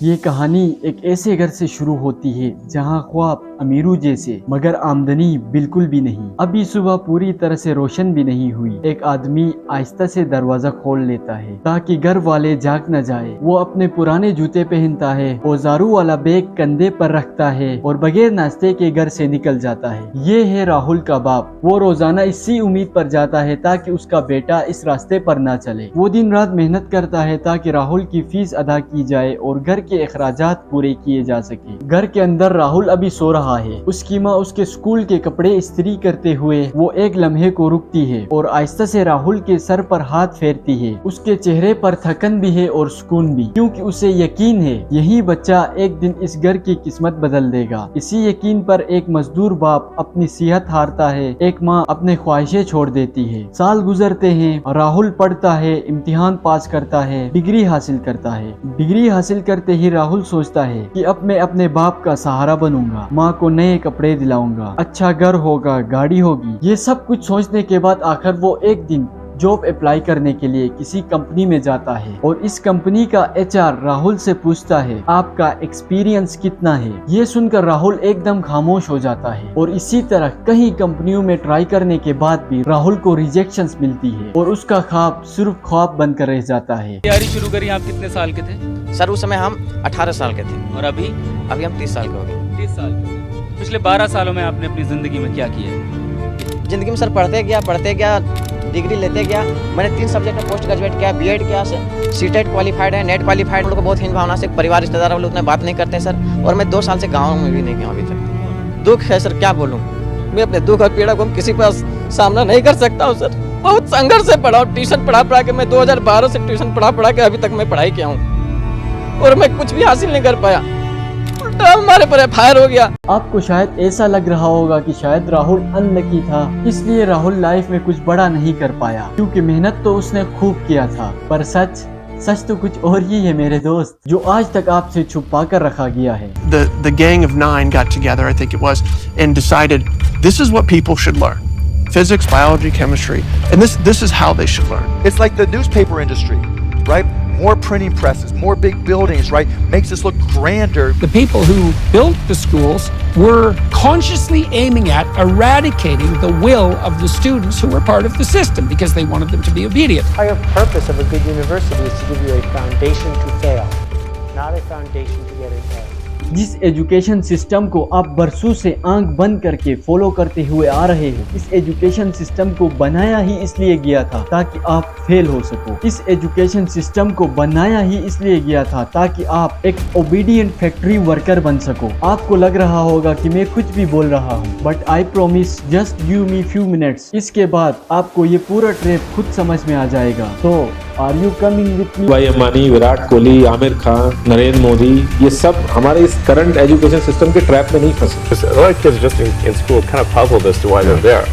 ये कहानी एक ऐसे घर से शुरू होती है जहाँ ख्वाब अमीरों जैसे मगर आमदनी बिल्कुल भी नहीं। अभी सुबह पूरी तरह से रोशन भी नहीं हुई। एक आदमी आहिस्ता से दरवाजा खोल लेता है ताकि घर वाले जाग न जाए। वो अपने पुराने जूते पहनता है, औजारों वाला बैग कंधे पर रखता है और बगैर नाश्ते के घर से निकल जाता है। ये है राहुल का बाप। वो रोजाना इसी उम्मीद पर जाता है ताकि उसका बेटा इस रास्ते पर ना चले। वो दिन रात मेहनत करता है ताकि राहुल की फीस अदा की जाए और घर के अखराजात पूरे किए जा सके। घर के अंदर राहुल अभी सो रहा है। उसकी माँ उसके स्कूल के कपड़े इस्त्री करते हुए वो एक लम्हे को रुकती है और आहिस्ता से राहुल के सर पर हाथ फेरती है। उसके चेहरे पर थकन भी है और सुकून भी, क्योंकि उसे यकीन है यही बच्चा एक दिन इस घर की किस्मत बदल देगा। इसी यकीन पर एक मजदूर बाप अपनी सेहत हारता है, एक माँ अपने ख्वाहिशें छोड़ देती है। साल गुजरते हैं, राहुल पढ़ता है, इम्तिहान पास करता है, डिग्री हासिल करता है। डिग्री हासिल करते ही राहुल सोचता है कि अब मैं अपने बाप का सहारा बनूंगा, माँ को नए कपड़े दिलाऊंगा, अच्छा घर होगा, गाड़ी होगी। ये सब कुछ सोचने के बाद आखिर वो एक दिन जॉब अप्लाई करने के लिए किसी कंपनी में जाता है और इस कंपनी का एचआर राहुल से पूछता है आपका एक्सपीरियंस कितना है। ये सुनकर राहुल एकदम खामोश हो जाता है और इसी तरह कई कंपनियों में ट्राई करने के बाद भी राहुल को रिजेक्शंस मिलती है और उसका ख्वाब सिर्फ ख्वाब बनकर रह जाता है। तैयारी शुरू करी आप कितने साल के थे? सर उस समय हम 18 साल के थे और अभी हम 30 साल के हो गए। 30 साल के। पिछले 12 सालों में आपने अपनी जिंदगी में क्या किया है? जिंदगी में सर पढ़ते गया, डिग्री लेते गया। मैंने 3 सब्जेक्ट में पोस्ट ग्रेजुएट किया, बीएड किया, सीटेट क्वालिफाइड है, नेट क्वालिफाइड। हम लोग को बहुत हीन भावना से परिवार रिश्तेदार हम लोग उतना बात नहीं करते सर। और मैं 2 साल से गाँव में भी नहीं गया अभी तक। दुख है सर, क्या बोलूँ। मैं अपने दुख और पीड़ा को किसी पास सामना नहीं कर सकता हूँ सर। बहुत संघर्ष से पढ़ा, ट्यूशन पढ़ा के मैं 2012 से ट्यूशन पढ़ा के अभी तक मैं पढ़ाई किया हूँ और मैं कुछ भी हासिल नहीं कर पाया। हमारे पर फायर हो गया। आपको शायद ऐसा लग रहा होगा कि शायद राहुल अनलकी था, इसलिए राहुल लाइफ में कुछ बड़ा नहीं कर पाया, क्योंकि मेहनत तो उसने खूब किया था। पर सच तो कुछ और ही है मेरे दोस्त, जो आज तक आपसे छुपा कर रखा गया है। The gang of 9 got together, I think it was, and decided this is what people should learn. Physics, biology, chemistry, and this is how they should learn. It's like the newspaper industry, right? More printing presses, more big buildings, right? Makes us look grander. The people who built the schools were consciously aiming at eradicating the will of the students who were part of the system because they wanted them to be obedient. The entire purpose of a good university is to give you a foundation to fail, not a foundation to get it right. जिस education system को आप बरसों से आंख बंद करके follow करते हुए आ रहे हो, इस एजुकेशन सिस्टम को बनाया ही इसलिए गया था ताकि आप फेल हो सको। इस एजुकेशन सिस्टम को बनाया ही इसलिए गया था ताकि आप एक ओबीडियंट फैक्ट्री वर्कर बन सको। आपको लग रहा होगा कि मैं कुछ भी बोल रहा हूँ, but I promise just give me few minutes. इसके बाद आपको ये पूरा ट्रैप खुद समझ में आ जाएगा। तो are you coming with me? भाई अंबानी, विराट कोहली, आमिर खान, नरेंद्र मोदी, ये सब हमारे इस करंट एजुकेशन सिस्टम के ट्रैप में नहीं फंसे। A lot of kids just in school kind of puzzled as to why they're there.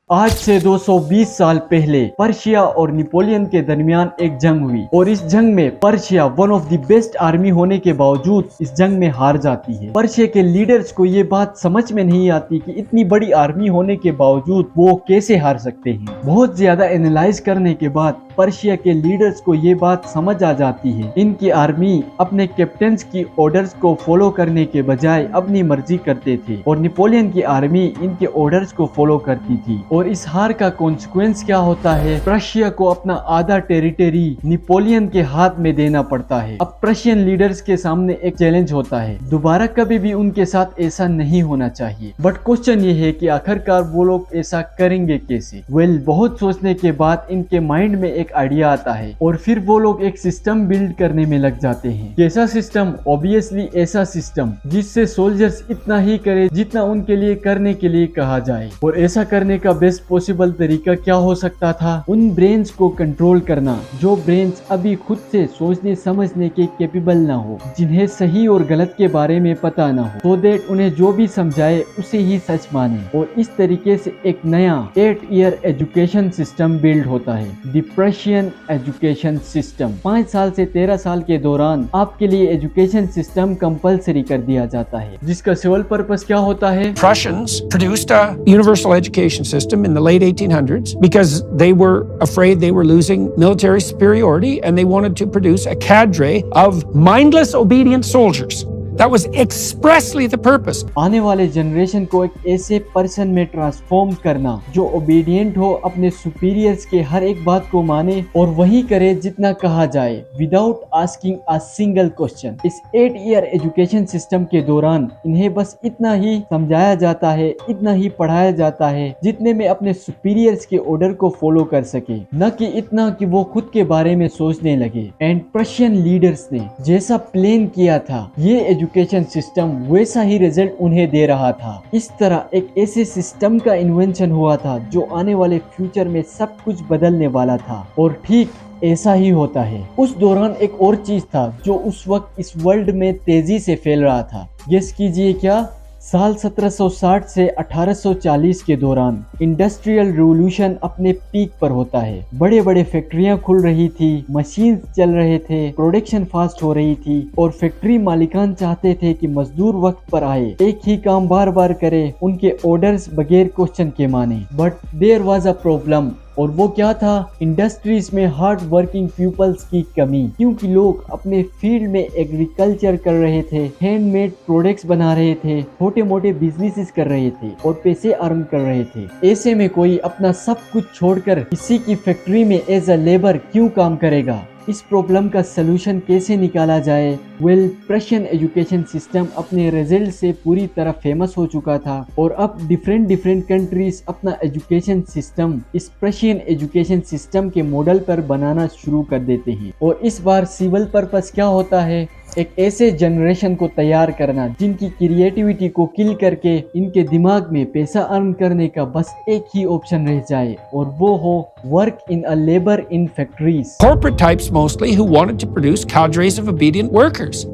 आज से 220 साल पहले पर्शिया और नेपोलियन के दरमियान एक जंग हुई और इस जंग में Persia one of the best army होने के बावजूद इस जंग में हार जाती है। पर्शिया के लीडर्स को ये बात समझ में नहीं आती कि इतनी बड़ी आर्मी होने के बावजूद वो कैसे हार सकते हैं। बहुत ज्यादा एनालाइज करने के बाद पर्शिया के लीडर्स को ये बात समझ आ जाती है इनकी आर्मी अपने कैप्टन्स की ऑर्डर्स को फॉलो करने के बजाय अपनी मर्जी करते थे और नेपोलियन की आर्मी इनके ऑर्डर्स को फॉलो करती थी। और इस हार का कॉन्सिक्वेंस क्या होता है? प्रशिया को अपना आधा टेरिटरी नेपोलियन के हाथ में देना पड़ता है। अब प्रशियन लीडर्स के सामने एक चैलेंज होता है, दोबारा कभी भी उनके साथ ऐसा नहीं होना चाहिए। बट क्वेश्चन ये है कि आखिरकार वो लोग ऐसा करेंगे कैसे? बहुत सोचने के बाद इनके माइंड में एक आइडिया आता है और फिर वो लोग एक सिस्टम बिल्ड करने में लग जाते हैं। कैसा सिस्टम? ऑब्वियसली ऐसा सिस्टम जिससे सोल्जर्स इतना ही करे जितना उनके लिए करने के लिए कहा जाए। और ऐसा करने का बेस्ट पॉसिबल तरीका क्या हो सकता था? उन ब्रेन्स को कंट्रोल करना जो ब्रेन्स अभी खुद से सोचने समझने के कैपेबल ना हो, जिन्हें सही और गलत के बारे में पता ना हो, so that उन्हें जो भी समझाए उसे ही सच माने। और इस तरीके से एक नया 8 ईयर एजुकेशन सिस्टम बिल्ड होता है। The Prussian education system. 5 साल से 13 साल के दौरान आपके लिए एजुकेशन सिस्टम कंपलसरी कर दिया जाता है, जिसका सिविल पर्पस क्या होता है? Prussians produced a universal education system in the late 1800s because they were afraid they were losing military superiority and they wanted to produce a cadre of mindless, obedient soldiers. That was expressly the purpose. आने वाले generation को एक ऐसे person में transform करना जो obedient हो, अपने सुपीरियर्स के हर एक बात को माने और वही करे जितना कहा जाए, without asking a single question. इस 8 ईयर एजुकेशन सिस्टम के दौरान इन्हें बस इतना ही समझाया जाता है, इतना ही पढ़ाया जाता है जितने में अपने सुपीरियर्स के ऑर्डर को फॉलो कर सके, न कि इतना कि वो खुद के बारे में सोचने लगे। एंड प्रशियन लीडर्स ने जैसा प्लान किया था, ये एजुकेशन सिस्टम वैसा ही रिजल्ट उन्हें दे रहा था। इस तरह एक ऐसे सिस्टम का इन्वेंशन हुआ था जो आने वाले फ्यूचर में सब कुछ बदलने वाला था, और ठीक ऐसा ही होता है। उस दौरान एक और चीज था जो उस वक्त इस वर्ल्ड में तेजी से फैल रहा था। गेस कीजिए क्या? साल 1760 से 1840 के दौरान इंडस्ट्रियल रिवॉल्यूशन अपने पीक पर होता है। बड़े बड़े फैक्ट्रियां खुल रही थी, मशीन चल रहे थे, प्रोडक्शन फास्ट हो रही थी, और फैक्ट्री मालिकान चाहते थे कि मजदूर वक्त पर आए, एक ही काम बार बार करे, उनके ऑर्डर्स बगैर क्वेश्चन के माने। But there was a problem, और वो क्या था? इंडस्ट्रीज में हार्ड वर्किंग पीपल्स की कमी, क्योंकि लोग अपने फील्ड में एग्रीकल्चर कर रहे थे, हैंडमेड प्रोडक्ट्स बना रहे थे, छोटे मोटे बिजनेसेस कर रहे थे और पैसे अर्न कर रहे थे। ऐसे में कोई अपना सब कुछ छोड़कर किसी की फैक्ट्री में एज अ लेबर क्यों काम करेगा? इस प्रॉब्लम का सलूशन कैसे निकाला जाए? वेल, प्रशियन एजुकेशन सिस्टम अपने रिजल्ट से पूरी तरह फेमस हो चुका था, और अब डिफरेंट कंट्रीज अपना एजुकेशन सिस्टम इस प्रशियन एजुकेशन सिस्टम के मॉडल पर बनाना शुरू कर देते हैं। और इस बार सिविल पर्पस क्या होता है? एक ऐसे जनरेशन को तैयार करना जिनकी क्रिएटिविटी को किल करके इनके दिमाग में पैसा अर्न करने का बस एक ही ऑप्शन रह जाए, और वो हो work in a labour in factories. Corporate types mostly who wanted to produce cadres of obedient workers.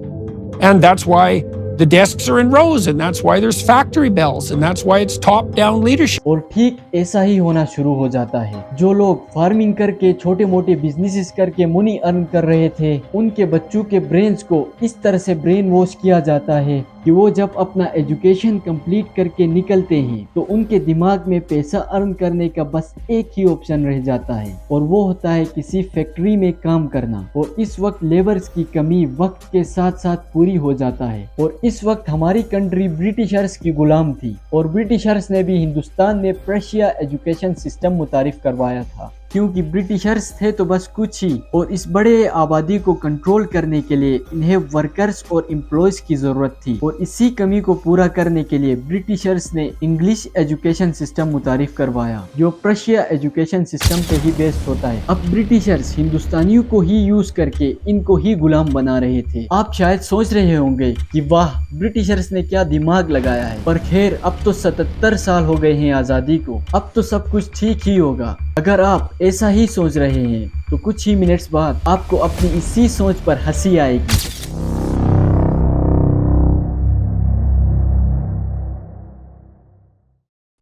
And that's why the desks are in rows, and that's why there's factory bells, and that's why it's top-down leadership. और ठीक ऐसा ही होना शुरू हो जाता है। जो लोग फार्मिंग करके, छोटे मोटे बिजनेसेस करके मनी अर्न कर रहे थे, उनके बच्चों के ब्रेन्स को इस तरह से ब्रेन वॉश किया जाता है कि वो जब अपना एजुकेशन कंप्लीट करके निकलते हैं तो उनके दिमाग में पैसा अर्न करने का बस एक ही ऑप्शन रह जाता है, और वो होता है किसी फैक्ट्री में काम करना। और इस वक्त लेबर्स की कमी वक्त के साथ साथ पूरी हो जाता है, और इस वक्त हमारी कंट्री ब्रिटिशर्स की गुलाम थी, और ब्रिटिशर्स ने भी हिंदुस्तान में प्रशिया एजुकेशन सिस्टम मुतारिफ करवाया था, क्योंकि ब्रिटिशर्स थे तो बस कुछ ही, और इस बड़े आबादी को कंट्रोल करने के लिए इन्हें वर्कर्स और एम्प्लॉयज की जरूरत थी, और इसी कमी को पूरा करने के लिए ब्रिटिशर्स ने इंग्लिश एजुकेशन सिस्टम मुतारिफ करवाया, जो प्रशिया एजुकेशन सिस्टम पे ही बेस्ड होता है। अब ब्रिटिशर्स हिंदुस्तानियों को ही यूज करके इनको ही गुलाम बना रहे थे। आप शायद सोच रहे होंगे कि वाह, ब्रिटिशर्स ने क्या दिमाग लगाया है, पर खैर अब तो 77 साल हो गए हैं आजादी को, अब तो सब कुछ ठीक ही होगा। अगर आप ऐसा ही सोच रहे हैं तो कुछ ही मिनट्स बाद आपको अपनी इसी सोच पर हंसी आएगी।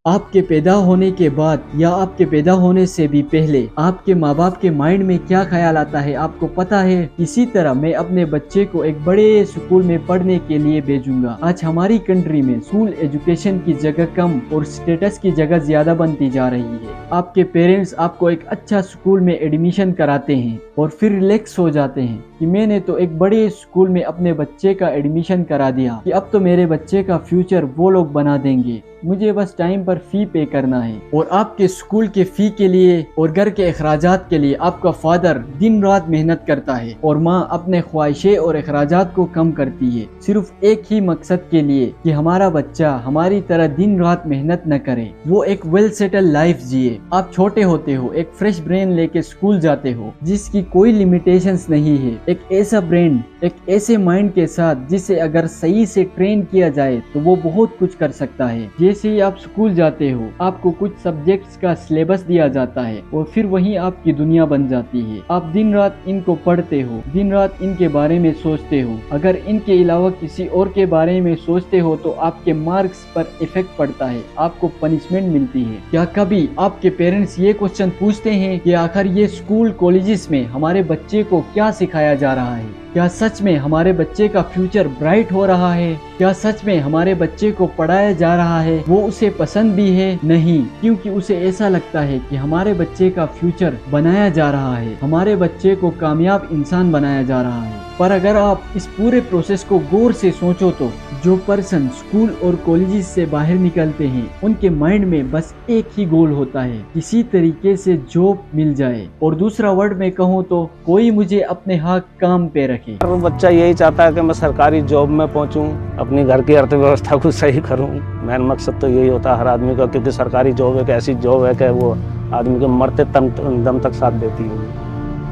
आपके पैदा होने के बाद या आपके पैदा होने से भी पहले आपके माँ बाप के माइंड में क्या ख्याल आता है आपको पता है? इसी तरह मैं अपने बच्चे को एक बड़े स्कूल में पढ़ने के लिए भेजूंगा। आज हमारी कंट्री में स्कूल एजुकेशन की जगह कम और स्टेटस की जगह ज्यादा बनती जा रही है। आपके पेरेंट्स आपको एक अच्छा स्कूल में एडमिशन कराते हैं और फिर रिलैक्स हो जाते हैं कि मैंने तो एक बड़े स्कूल में अपने बच्चे का एडमिशन करा दिया कि अब तो मेरे बच्चे का फ्यूचर वो लोग बना देंगे, मुझे बस टाइम पर फी पे करना है। और आपके स्कूल के फी के लिए और घर के अखराजात के लिए आपका फादर दिन रात मेहनत करता है, और माँ अपने ख्वाहिशें और अखराजात को कम करती है, सिर्फ एक ही मकसद के लिए कि हमारा बच्चा हमारी तरह दिन रात मेहनत न करे, वो एक वेल सेटल लाइफ जिए। आप छोटे होते हो, एक फ्रेश ब्रेन लेके स्कूल जाते हो जिसकी कोई लिमिटेशंस नहीं है, एक ऐसा ब्रेन, एक ऐसे माइंड के साथ जिसे अगर सही से ट्रेन किया जाए तो वो बहुत कुछ कर सकता है। जैसे ही आप स्कूल जाते हो, आपको कुछ सब्जेक्ट्स का सिलेबस दिया जाता है और फिर वही आपकी दुनिया बन जाती है। आप दिन रात इनको पढ़ते हो, दिन रात इनके बारे में सोचते हो। अगर इनके अलावा किसी और के बारे में सोचते हो तो आपके मार्क्स पर इफेक्ट पड़ता है, आपको पनिशमेंट मिलती है। क्या कभी आपके पेरेंट्स ये क्वेश्चन पूछते हैं कि आखिर ये स्कूल कॉलेजेस में हमारे बच्चे को क्या सिखाया जा रहा है? क्या सच में हमारे बच्चे का फ्यूचर ब्राइट हो रहा है? क्या सच में हमारे बच्चे को पढ़ाया जा रहा है, वो उसे पसंद भी है? नहीं, क्योंकि उसे ऐसा लगता है कि हमारे बच्चे का फ्यूचर बनाया जा रहा है, हमारे बच्चे को कामयाब इंसान बनाया जा रहा है। पर अगर आप इस पूरे प्रोसेस को गौर से सोचो तो जो पर्सन स्कूल और कॉलेजेस से बाहर निकलते हैं उनके माइंड में बस एक ही गोल होता है, किसी तरीके से जॉब मिल जाए, और दूसरा वर्ड में कहूँ तो कोई मुझे अपने हाथ काम पे रखे। वो बच्चा यही चाहता है कि मैं सरकारी जॉब में पहुंचूं, अपनी घर की अर्थव्यवस्था को सही करूं। मेन मकसद तो यही होता है हर आदमी का, क्योंकि सरकारी जॉब एक ऐसी जॉब है कि वो आदमी को मरते दम तक साथ देती है।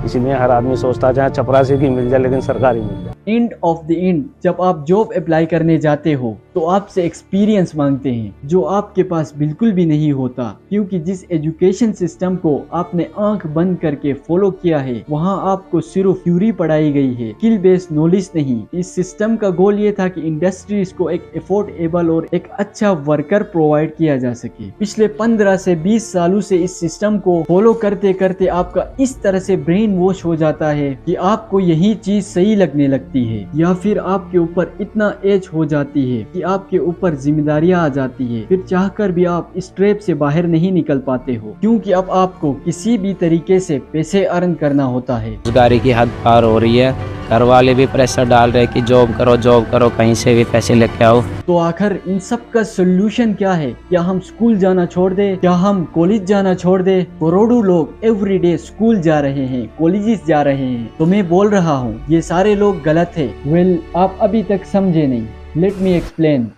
इसीलिए हर आदमी सोचता है चाहे चपरासी की मिल जाए लेकिन सरकारी मिल जाए। एंड ऑफ द एंड जब आप जॉब अप्लाई करने जाते हो तो आपसे एक्सपीरियंस मांगते हैं जो आपके पास बिल्कुल भी नहीं होता, क्योंकि जिस एजुकेशन सिस्टम को आपने आंख बंद करके फॉलो किया है वहां आपको सिर्फ थ्योरी पढ़ाई गई है, स्किल बेस्ड नॉलेज नहीं। इस सिस्टम का गोल ये था कि इंडस्ट्रीज को एक अफोर्डेबल और एक अच्छा वर्कर प्रोवाइड किया जा सके। पिछले 15 से 20 सालों से इस सिस्टम को फॉलो करते करते आपका इस तरह से ब्रेन वॉश हो जाता है कि आपको यही चीज सही लगने लगती है, या फिर आपके ऊपर इतना एज हो जाती है कि आपके ऊपर जिम्मेदारियां आ जाती है, फिर चाहकर भी आप इस ट्रैप से बाहर नहीं निकल पाते हो, क्योंकि अब आपको किसी भी तरीके से पैसे अर्न करना होता है। रोजगारी की हद पार हो रही है, घर वाले भी प्रेशर डाल रहे कि जॉब करो, कहीं से भी पैसे लेके आओ। तो आखिर इन सब का सोल्यूशन क्या है? क्या हम स्कूल जाना छोड़ दे? क्या हम कॉलेज जाना छोड़ दे? करोड़ों लोग एवरीडे स्कूल जा रहे हैं, कॉलेजेस जा रहे हैं, तो मैं बोल रहा हूँ ये सारे लोग गलत है। वेल, आप अभी तक समझे नहीं, लेट मी एक्सप्लेन।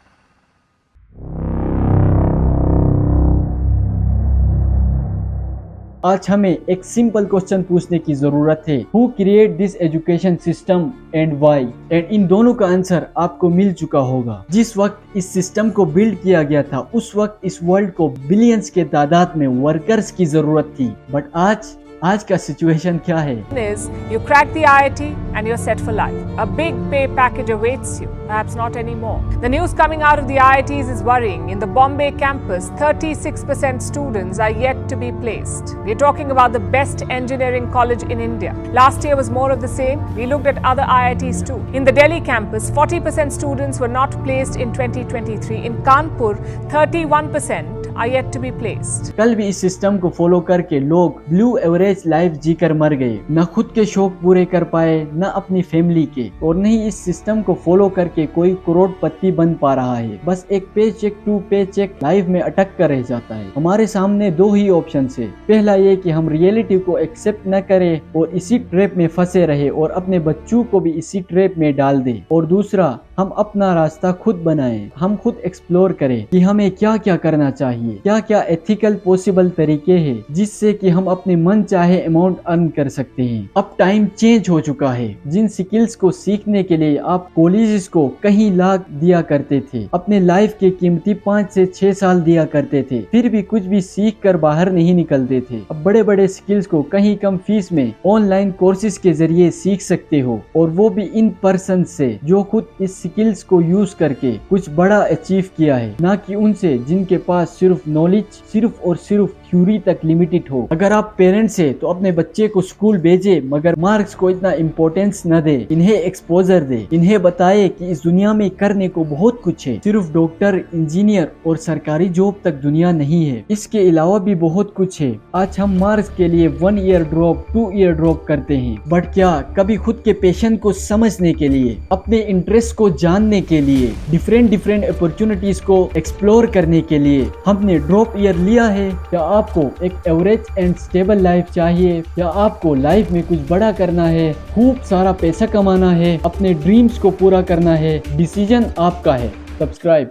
आज हमें एक सिंपल क्वेश्चन पूछने की जरूरत है, who create this education system and why? And in दोनों का आंसर आपको मिल चुका होगा। जिस वक्त इस सिस्टम को बिल्ड किया गया था उस वक्त इस वर्ल्ड को बिलियंस के तादाद में वर्कर्स की जरूरत थी, बट आज का सिचुएशन क्या है? You crack the IIT and you're set for life. A big pay package awaits you. Perhaps not anymore. The news coming out of the IITs is worrying. In the Bombay campus, 36% students are yet to be placed. We're talking about the best engineering college in India. Last year was more of the same. We looked at other IITs too. In the Delhi campus, 40% students were not placed in 2023. In Kanpur, 31% are yet to be placed. कल भी इस system को follow करके लोग blue average life जीकर मर गए, न खुद के शौक पूरे कर पाए, न अपनी फैमिली के, और न ही इस सिस्टम को फॉलो करके कोई करोड़पति बन पा रहा है। बस एक पे चेक टू पे चेक लाइफ में अटक कर रह जाता है। हमारे सामने दो ही ऑप्शन है, पहला ये कि हम रियलिटी को एक्सेप्ट न करें और इसी ट्रैप में फंसे रहे और अपने बच्चों को भी इसी ट्रैप में डाल दे, और दूसरा हम अपना रास्ता खुद बनाएं, हम खुद एक्सप्लोर करें कि हमें क्या क्या करना चाहिए, क्या क्या एथिकल पॉसिबल तरीके हैं जिससे कि हम अपने मन चाहे अमाउंट अर्न कर सकते हैं। अब टाइम चेंज हो चुका है। जिन स्किल्स को सीखने के लिए आप कॉलेजेस को कहीं लाख दिया करते थे, अपने लाइफ के कीमती 5 से 6 साल दिया करते थे, फिर भी कुछ भी सीख कर बाहर नहीं निकलते थे, अब बड़े बड़े स्किल्स को कहीं कम फीस में ऑनलाइन कोर्सेज के जरिए सीख सकते हो, और वो भी इन पर्सन से जो खुद इस स्किल्स को यूज करके कुछ बड़ा अचीव किया है, ना कि उनसे जिनके पास सिर्फ नॉलेज सिर्फ और सिर्फ थ्योरी तक लिमिटेड हो। अगर आप पेरेंट्स है तो अपने बच्चे को स्कूल भेजे, मगर मार्क्स को इतना इम्पोर्टेंस न दे, इन्हें एक्सपोजर दे, इन्हें बताए कि इस दुनिया में करने को बहुत कुछ है, सिर्फ डॉक्टर, इंजीनियर और सरकारी जॉब तक दुनिया नहीं है, इसके अलावा भी बहुत कुछ है। आज हम मार्क्स के लिए 1 ईयर ड्रॉप 2 ईयर ड्रॉप करते हैं, बट क्या कभी खुद के पैशन को समझने के लिए, अपने इंटरेस्ट को जानने के लिए, डिफरेंट अपॉर्चुनिटीज को एक्सप्लोर करने के लिए हमने ड्रॉप ईयर लिया है? या आपको एक एवरेज एंड स्टेबल लाइफ चाहिए, या आपको लाइफ में कुछ बड़ा करना है, खूब सारा पैसा कमाना है, अपने ड्रीम्स को पूरा करना है? डिसीजन आपका है। सब्सक्राइब।